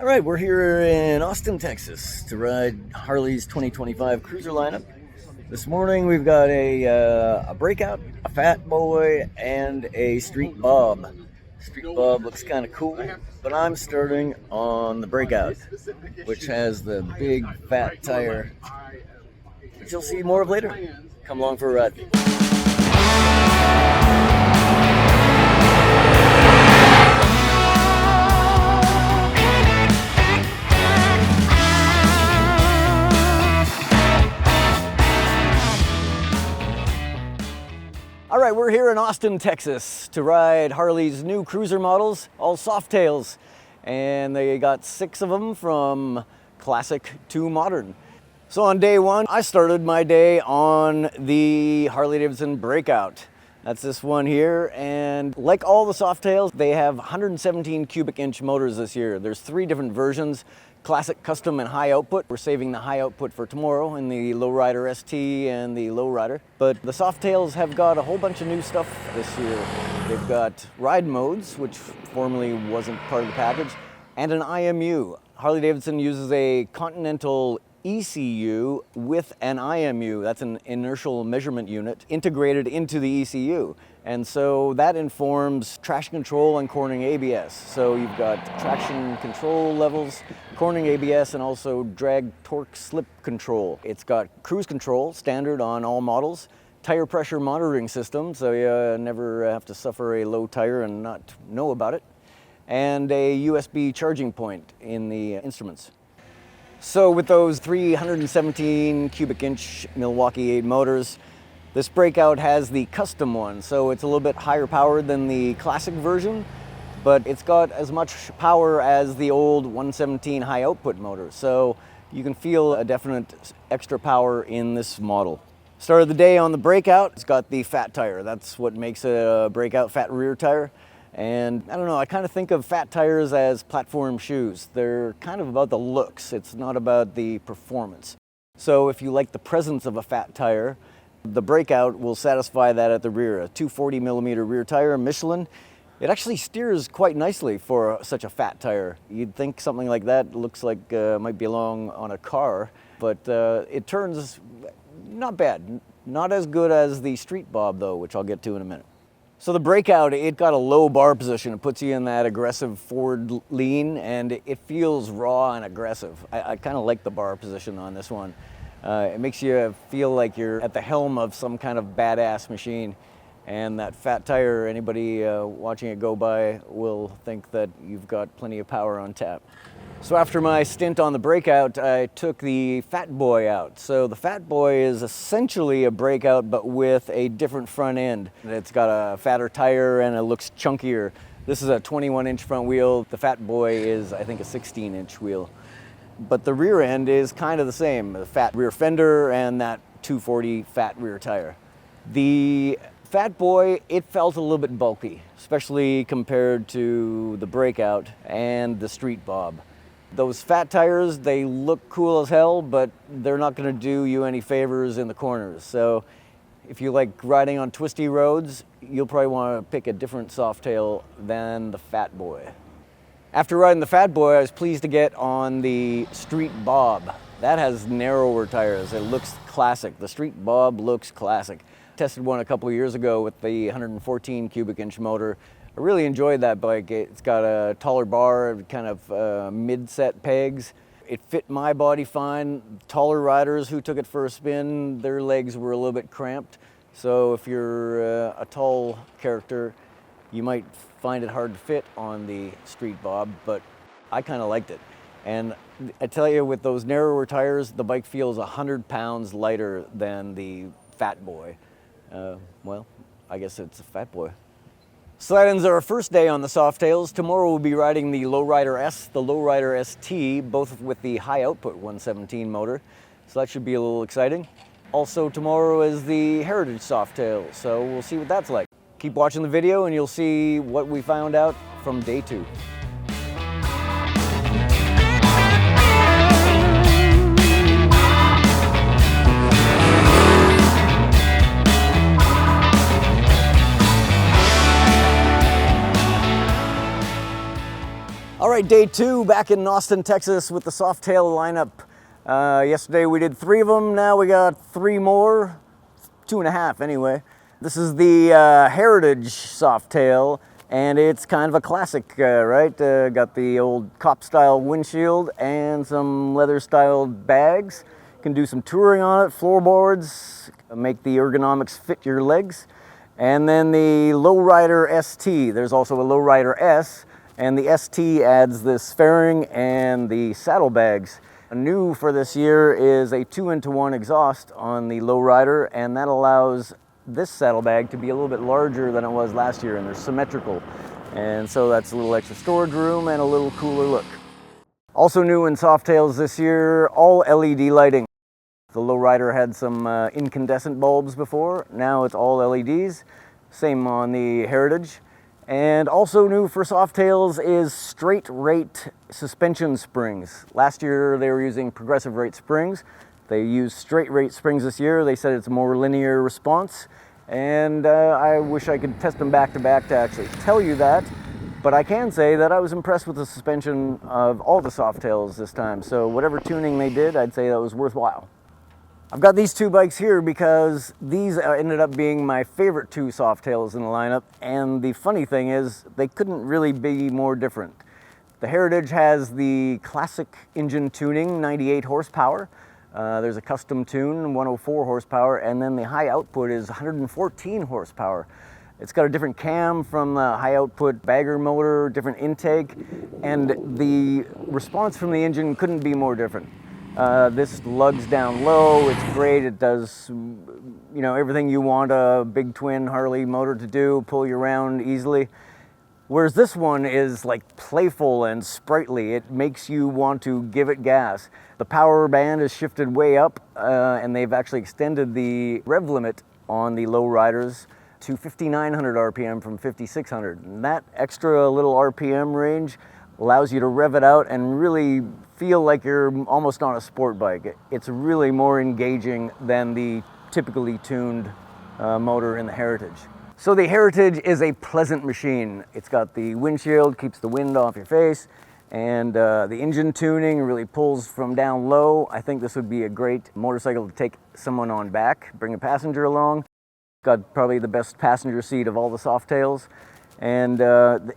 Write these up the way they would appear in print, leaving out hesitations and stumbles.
All right, we're here in Austin, Texas to ride Harley's 2025 cruiser lineup. This morning we've got a Breakout, a Fat Boy, and a Street Bob. Street Bob looks kind of cool, but I'm starting on the Breakout, which has the big fat tire, which you'll see more of later. Come along for a ride. All right, we're here in Austin, Texas to ride Harley's new cruiser models, all Softails. And they got 6 of them from classic to modern. So on day one, I started my day on the Harley-Davidson Breakout. That's this one here, and like all the Softails, they have 117 cubic inch motors this year. There's 3 different versions, classic, custom, and high output. We're saving the high output for tomorrow in the Lowrider ST and the Lowrider. But the Softails have got a whole bunch of new stuff this year. They've got ride modes, which formerly wasn't part of the package, and an IMU. Harley-Davidson uses a Continental ECU with an IMU, that's an inertial measurement unit, integrated into the ECU. And so that informs traction control and cornering ABS. So you've got traction control levels, cornering ABS, and also drag torque slip control. It's got cruise control, standard on all models, tire pressure monitoring system, so you never have to suffer a low tire and not know about it, and a USB charging point in the instruments. So with those 317 cubic inch Milwaukee-Eight motors, this Breakout has the custom one. So it's a little bit higher powered than the classic version, but it's got as much power as the old 117 high output motor. So you can feel a definite extra power in this model. Started the day on the Breakout. It's got the fat tire. That's what makes it a Breakout, fat rear tire. And I don't know, I kind of think of fat tires as platform shoes. They're kind of about the looks. It's not about the performance. So if you like the presence of a fat tire, the Breakout will satisfy that at the rear. A 240 millimeter rear tire, Michelin. It actually steers quite nicely for such a fat tire. You'd think something like that looks like might belong on a car, but it turns not bad. Not as good as the Street Bob though, which I'll get to in a minute. So the Breakout, it got a low bar position. It puts you in that aggressive forward lean, and it feels raw and aggressive. I kind of like the bar position on this one. It makes you feel like you're at the helm of some kind of badass machine. And that fat tire, anybody watching it go by will think that you've got plenty of power on tap. So after my stint on the Breakout, I took the Fat Boy out. So the Fat Boy is essentially a Breakout, but with a different front end. It's got a fatter tire and it looks chunkier. This is a 21-inch front wheel. The Fat Boy is, I think, a 16-inch wheel. But the rear end is kind of the same. The fat rear fender and that 240 fat rear tire. The Fat Boy, it felt a little bit bulky, especially compared to the Breakout and the Street Bob. Those fat tires, they look cool as hell, but they're not going to do you any favors in the corners. So if you like riding on twisty roads, you'll probably want to pick a different Softail than the Fat Boy. After riding the Fat Boy, I was pleased to get on the Street Bob. That has narrower tires. It looks classic. The Street Bob looks classic. Tested one a couple of years ago with the 114 cubic inch motor. I really enjoyed that bike. It's got a taller bar, kind of mid-set pegs. It fit my body fine. Taller riders who took it for a spin, their legs were a little bit cramped. So if you're a tall character, you might find it hard to fit on the Street Bob, but I kind of liked it. And I tell you, with those narrower tires, the bike feels 100 pounds lighter than the Fat Boy. Well, I guess it's a Fat Boy. So that ends our first day on the Softails. Tomorrow we'll be riding the Lowrider S, the Lowrider ST, both with the high output 117 motor. So that should be a little exciting. Also tomorrow is the Heritage Softail, so we'll see what that's like. Keep watching the video and you'll see what we found out from day 2. All right, right, day 2 back in Austin, Texas with the Softail lineup. Yesterday we did 3 of them, now we got 3 more, 2.5 anyway. This is the Heritage Softail, and it's kind of a classic, right? Got the old cop-style windshield and some leather-styled bags. Can do some touring on it, floorboards, make the ergonomics fit your legs. And then the Lowrider ST, there's also a Lowrider S, and the ST adds this fairing and the saddlebags. New for this year is a 2-into-1 exhaust on the Lowrider, and that allows this saddlebag to be a little bit larger than it was last year, and they're symmetrical. And so that's a little extra storage room and a little cooler look. Also new in Softails this year, all LED lighting. The Lowrider had some incandescent bulbs before, now it's all LEDs. Same on the Heritage. And also new for Softails is straight rate suspension springs. Last year they were using progressive rate springs. They used straight rate springs this year. They said it's a more linear response. And I wish I could test them back to actually tell you that. But I can say that I was impressed with the suspension of all the Softails this time. So whatever tuning they did, I'd say that was worthwhile. I've got these 2 bikes here because these ended up being my favorite 2 Softails in the lineup. And the funny thing is, they couldn't really be more different. The Heritage has the classic engine tuning, 98 horsepower. There's a custom tune, 104 horsepower, and then the high output is 114 horsepower. It's got a different cam from the high output bagger motor, different intake, and the response from the engine couldn't be more different. This lugs down low, it's great, it does, you know, everything you want a big twin Harley motor to do, pull you around easily. Whereas this one is like playful and sprightly. It makes you want to give it gas. The power band is shifted way up, and they've actually extended the rev limit on the Lowriders to 5,900 RPM from 5,600. And that extra little RPM range allows you to rev it out and really feel like you're almost on a sport bike. It's really more engaging than the typically tuned motor in the Heritage. So the Heritage is a pleasant machine. It's got the windshield, keeps the wind off your face, and the engine tuning really pulls from down low. I think this would be a great motorcycle to take someone on back, bring a passenger along. Got probably the best passenger seat of all the Softails. And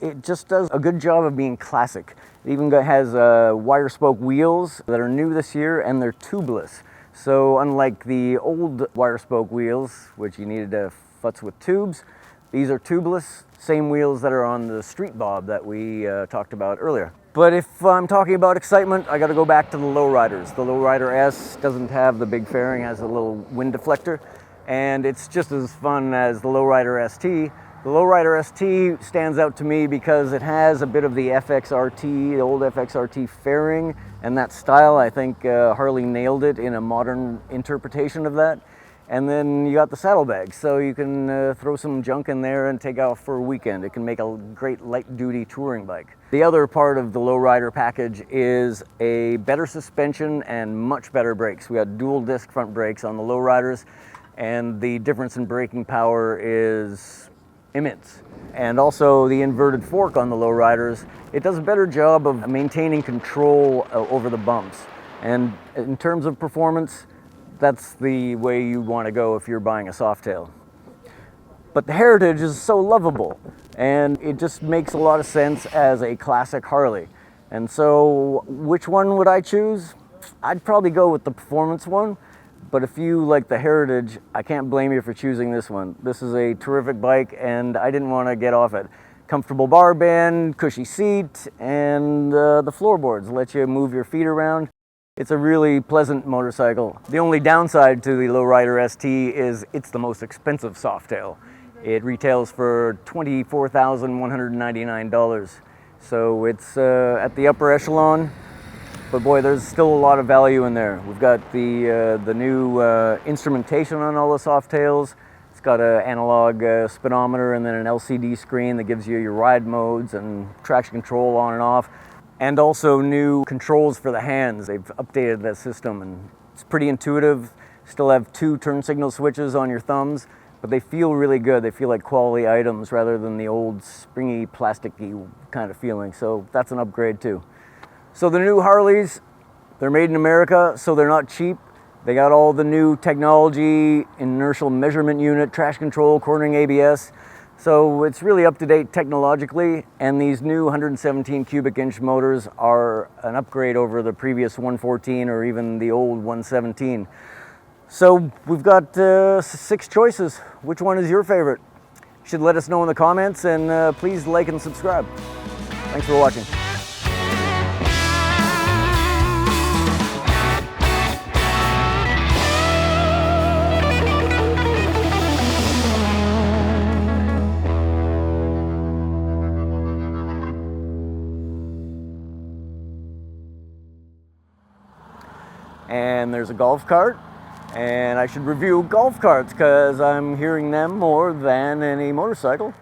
it just does a good job of being classic. It even has wire spoke wheels that are new this year, and they're tubeless. So unlike the old wire spoke wheels, which you needed to futz with tubes, these are tubeless, same wheels that are on the Street Bob that we talked about earlier. But if I'm talking about excitement, I gotta go back to the Lowriders. The Lowrider S doesn't have the big fairing, has a little wind deflector, and it's just as fun as the Lowrider ST. The Lowrider ST stands out to me because it has a bit of the FXRT, the old FXRT fairing, and that style. I think Harley nailed it in a modern interpretation of that. And then you got the saddlebags, so you can throw some junk in there and take off for a weekend. It can make a great light-duty touring bike. The other part of the Lowrider package is a better suspension and much better brakes. We got dual disc front brakes on the Lowriders, and the difference in braking power is immense. And also the inverted fork on the Lowriders, it does a better job of maintaining control over the bumps. And in terms of performance, that's the way you want to go if you're buying a Softail. But the Heritage is so lovable, and it just makes a lot of sense as a classic Harley. And so which one would I choose? I'd probably go with the performance one. But if you like the Heritage, I can't blame you for choosing this one. This is a terrific bike, and I didn't want to get off it. Comfortable bar band, cushy seat, and the floorboards let you move your feet around. It's a really pleasant motorcycle. The only downside to the Lowrider ST is it's the most expensive Softail. It retails for $24,199. So it's at the upper echelon. But boy, there's still a lot of value in there. We've got the new instrumentation on all the Softails. It's got an analog speedometer and then an LCD screen that gives you your ride modes and traction control on and off. And also new controls for the hands. They've updated that system, and it's pretty intuitive. Still have 2 turn signal switches on your thumbs, but they feel really good. They feel like quality items rather than the old springy, plasticky kind of feeling. So that's an upgrade too. So the new Harleys, they're made in America, so they're not cheap. They got all the new technology, inertial measurement unit, traction control, cornering ABS. So it's really up to date technologically, and these new 117 cubic inch motors are an upgrade over the previous 114 or even the old 117. So we've got 6 choices. Which one is your favorite? You should let us know in the comments, and please like and subscribe. Thanks for watching. And there's a golf cart, and I should review golf carts because I'm hearing them more than any motorcycle.